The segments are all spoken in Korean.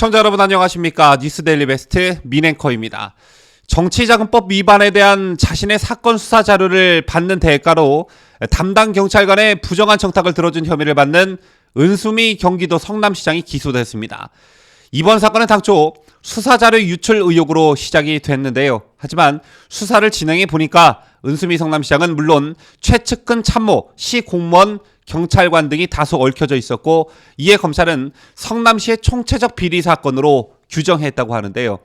시청자 여러분 안녕하십니까. 뉴스데일리 베스트 민앵커입니다. 정치자금법 위반에 대한 자신의 사건 수사 자료를 받는 대가로 담당 경찰관의 부정한 청탁을 들어준 혐의를 받는 은수미 경기도 성남시장이 기소됐습니다. 이번 사건은 당초 수사자료 유출 의혹으로 시작이 됐는데요. 하지만 수사를 진행해 보니까 은수미 성남시장은 물론 최측근 참모, 시 공무원, 경찰관 등이 다소 얽혀져 있었고, 이에 검찰은 성남시의 총체적 비리 사건으로 규정했다고 하는데요.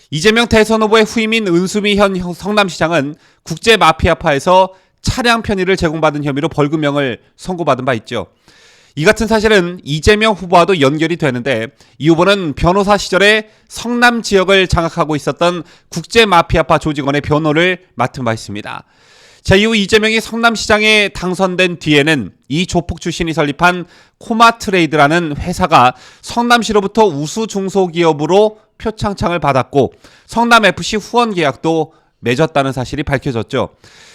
이재명 대선 후보의 후임인 은수미 현 성남시장은 국제 마피아파에서 차량 편의를 제공받은 혐의로 벌금형을 선고받은 바 있죠. 이 같은 사실은 이재명 후보와도 연결이 되는데, 이 후보는 변호사 시절에 성남 지역을 장악하고 있었던 국제 마피아파 조직원의 변호를 맡은 바 있습니다. 자, 이후 이재명이 성남시장에 당선된 뒤에는 이 조폭 출신이 설립한 코마트레이드라는 회사가 성남시로부터 우수 중소기업으로 표창장을 받았고, 성남FC 후원 계약도 맺었다는 사실이 밝혀졌죠.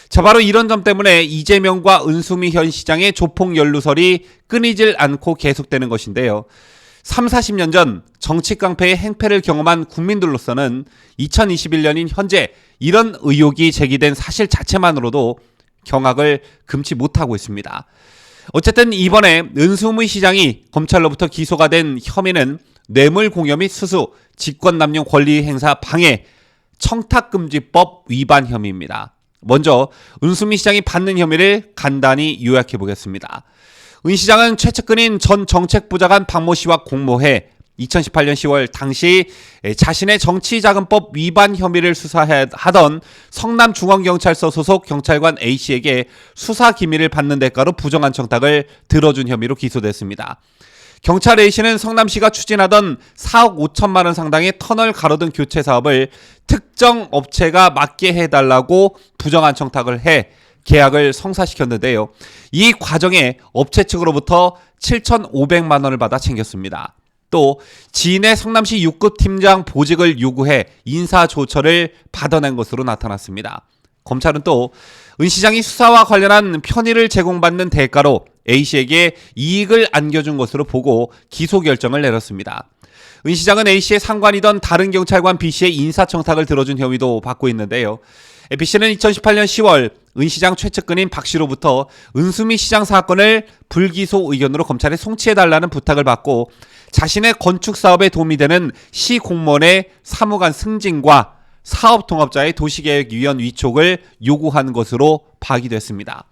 자, 바로 이런 점 때문에 이재명과 은수미 현 시장의 조폭 연루설이 끊이질 않고 계속되는 것인데요. 30-40년 전 정치 깡패의 행패를 경험한 국민들로서는 2021년인 현재 이런 의혹이 제기된 사실 자체만으로도 경악을 금치 못하고 있습니다. 어쨌든 이번에 은수미 시장이 검찰로부터 기소가 된 혐의는 뇌물공여 및 수수, 직권남용 권리행사 방해, 청탁금지법 위반 혐의입니다. 먼저 은수미 시장이 받는 혐의를 간단히 요약해 보겠습니다. 은 시장은 최측근인 전 정책부장관 박모 씨와 공모해 2018년 10월 당시 자신의 정치자금법 위반 혐의를 수사하던 성남중앙경찰서 소속 경찰관 A씨에게 수사 기밀을 받는 대가로 부정한 청탁을 들어준 혐의로 기소됐습니다. 경찰 A씨는 성남시가 추진하던 4억 5천만 원 상당의 터널 가로등 교체 사업을 특정 업체가 맡게 해달라고 부정한 청탁을 해 계약을 성사시켰는데요. 이 과정에 업체 측으로부터 7,500만 원을 받아 챙겼습니다. 또 지인의 성남시 6급 팀장 보직을 요구해 인사조처를 받아낸 것으로 나타났습니다. 검찰은 또 은 시장이 수사와 관련한 편의를 제공받는 대가로 A씨에게 이익을 안겨준 것으로 보고 기소 결정을 내렸습니다. 은 시장은 A씨의 상관이던 다른 경찰관 B씨의 인사청탁을 들어준 혐의도 받고 있는데요. B씨는 2018년 10월 은 시장 최측근인 박씨로부터 은수미 시장 사건을 불기소 의견으로 검찰에 송치해달라는 부탁을 받고 자신의 건축사업에 도움이 되는 시 공무원의 사무관 승진과 사업통합자의 도시계획위원 위촉을 요구한 것으로 파기됐습니다.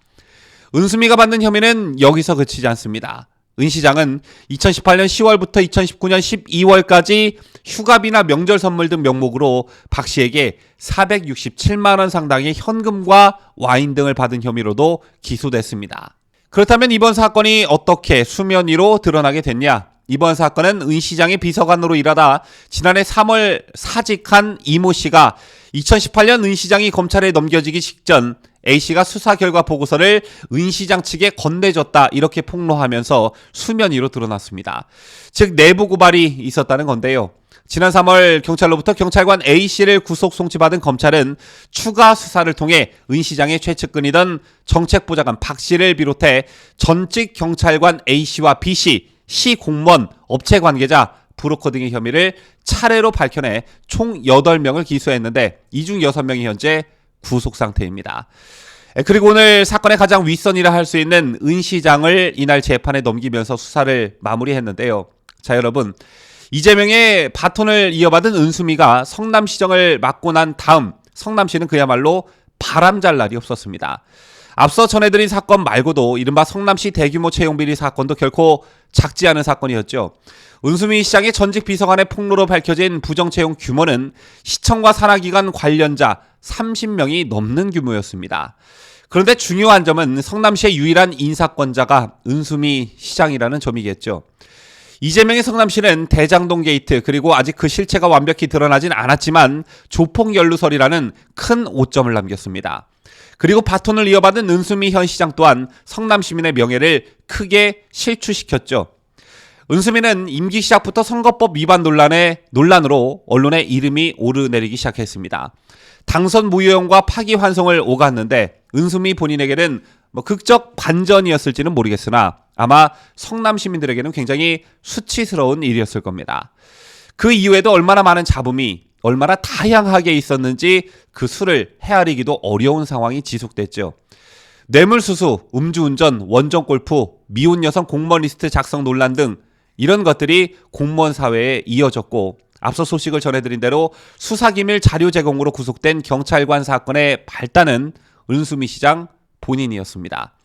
은수미가 받는 혐의는 여기서 그치지 않습니다. 은 시장은 2018년 10월부터 2019년 12월까지 휴가비나 명절 선물 등 명목으로 박 씨에게 467만 원 상당의 현금과 와인 등을 받은 혐의로도 기소됐습니다. 그렇다면 이번 사건이 어떻게 수면 위로 드러나게 됐냐? 이번 사건은 은 시장의 비서관으로 일하다 지난해 3월 사직한 이모 씨가 2018년 은 시장이 검찰에 넘겨지기 직전 A씨가 수사 결과 보고서를 은 시장 측에 건네줬다, 이렇게 폭로하면서 수면 위로 드러났습니다. 즉 내부 고발이 있었다는 건데요. 지난 3월 경찰로부터 경찰관 A씨를 구속 송치받은 검찰은 추가 수사를 통해 은 시장의 최측근이던 정책부장관 박씨를 비롯해 전직 경찰관 A씨와 B씨, 시 공무원, 업체 관계자, 브로커 등의 혐의를 차례로 밝혀내 총 8명을 기소했는데 이 중 6명이 현재 구속 상태입니다. 그리고 오늘 사건의 가장 윗선이라 할 수 있는 은 시장을 이날 재판에 넘기면서 수사를 마무리했는데요. 자, 여러분, 이재명의 바톤을 이어받은 은수미가 성남시정을 맡고 난 다음 성남시는 그야말로 바람잘 날이 없었습니다. 앞서 전해드린 사건 말고도 이른바 성남시 대규모 채용비리 사건도 결코 작지 않은 사건이었죠. 은수미 시장의 전직 비서관의 폭로로 밝혀진 부정채용 규모는 시청과 산하기관 관련자 30명이 넘는 규모였습니다. 그런데 중요한 점은 성남시의 유일한 인사권자가 은수미 시장이라는 점이겠죠. 이재명의 성남시는 대장동 게이트, 그리고 아직 그 실체가 완벽히 드러나진 않았지만 조폭 연루설이라는 큰 오점을 남겼습니다. 그리고 바톤을 이어받은 은수미 현 시장 또한 성남 시민의 명예를 크게 실추시켰죠. 은수미는 임기 시작부터 선거법 위반 논란으로 언론의 이름이 오르내리기 시작했습니다. 당선 무효형과 파기환송을 오갔는데 은수미 본인에게는 극적 반전이었을지는 모르겠으나 아마 성남 시민들에게는 굉장히 수치스러운 일이었을 겁니다. 그 이후에도 얼마나 많은 잡음이 얼마나 다양하게 있었는지 그 수를 헤아리기도 어려운 상황이 지속됐죠. 뇌물수수, 음주운전, 원정골프, 미혼 여성 공무원 리스트 작성 논란 등 이런 것들이 공무원 사회에 이어졌고, 앞서 소식을 전해드린 대로 수사기밀 자료 제공으로 구속된 경찰관 사건의 발단은 은수미 시장 본인이었습니다.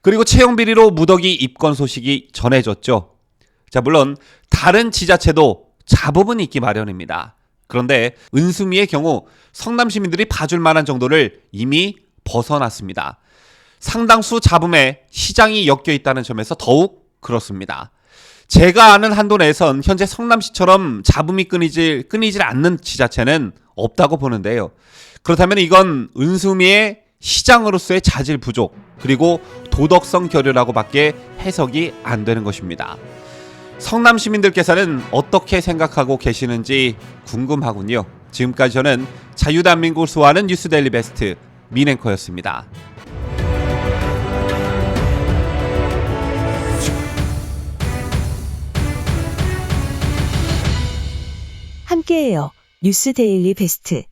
그리고 채용비리로 무더기 입건 소식이 전해졌죠. 자, 물론 다른 지자체도 잡음은 있기 마련입니다. 그런데 은수미의 경우 성남 시민들이 봐줄 만한 정도를 이미 벗어났습니다. 상당수 잡음에 시장이 엮여 있다는 점에서 더욱 그렇습니다. 제가 아는 한도 내에선 현재 성남시처럼 잡음이 끊이질 않는 지자체는 없다고 보는데요. 그렇다면 이건 은수미의 시장으로서의 자질 부족, 그리고 도덕성 결여라고밖에 해석이 안 되는 것입니다. 성남 시민들께서는 어떻게 생각하고 계시는지 궁금하군요. 지금까지 저는 자유대한민국을 수호하는 뉴스데일리 베스트 민앵커였습니다. 함께해요. 뉴스데일리 베스트.